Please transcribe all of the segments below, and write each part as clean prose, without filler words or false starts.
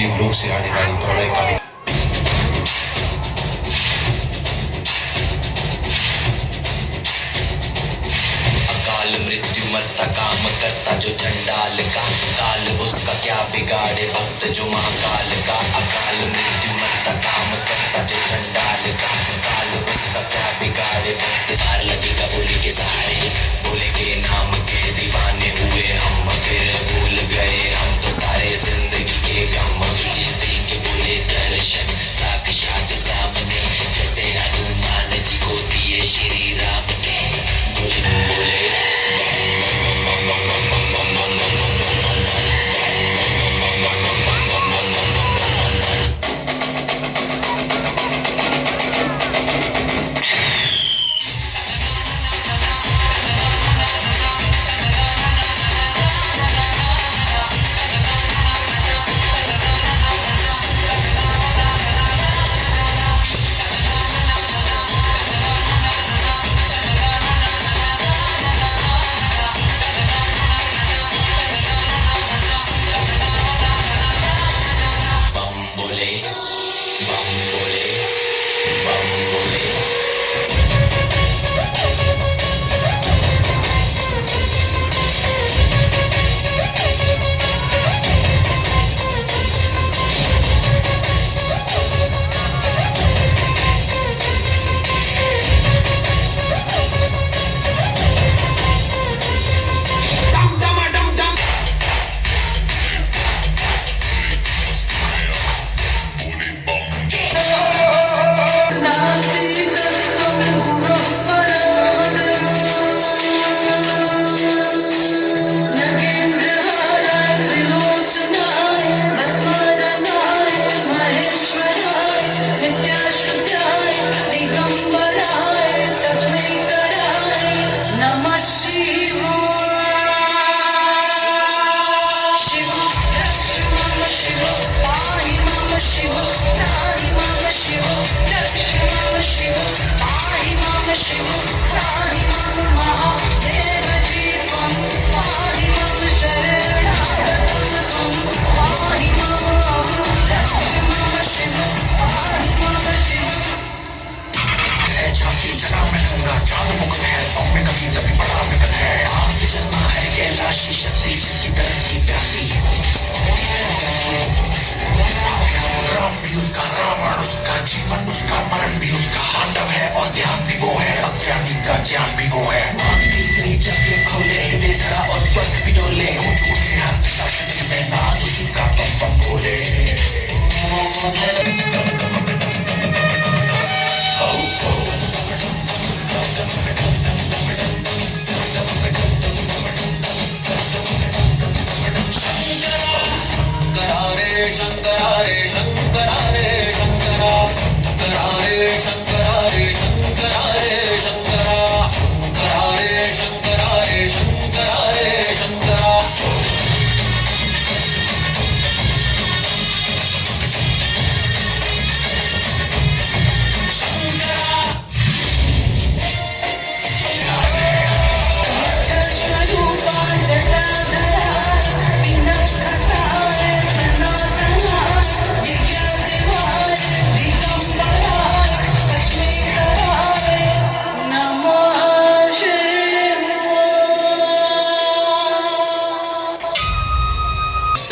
देवलोक से आने वाली प्रलयकारी अकाल मृत्यु मरता काम करता जो चंडाल का, काल उसका क्या बिगाड़े भक्त जो महाकाल का। अकाल मृत्यु मरता काम करता जो चंडाल का, काल उसका क्या बिगाड़े भक्त। हार लगेगा बोले के सहारे, बोले के नाम के दीवाने हुए हम, फिर भूल गए हम तो सारे जिंदगी के गम। जीते के बोले दर्शन साक्षात सामने, जैसे हनुमान जी को दिए श्री राम ने। बोले बोले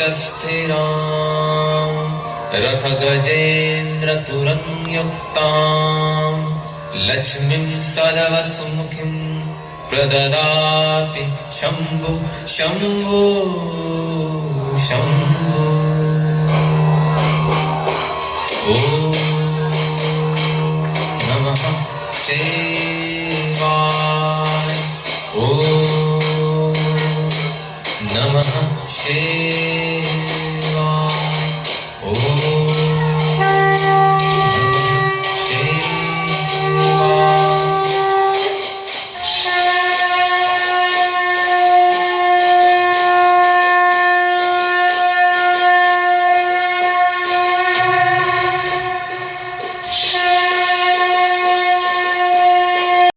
स्थिरां रथ गजेन्द्र तुरंगयुक्तां लक्ष्मीं सदवसुमुखीं प्रददाति शंभु शंभु शंभु। ओम नमः शिवाय। ओम नमः शिवाय।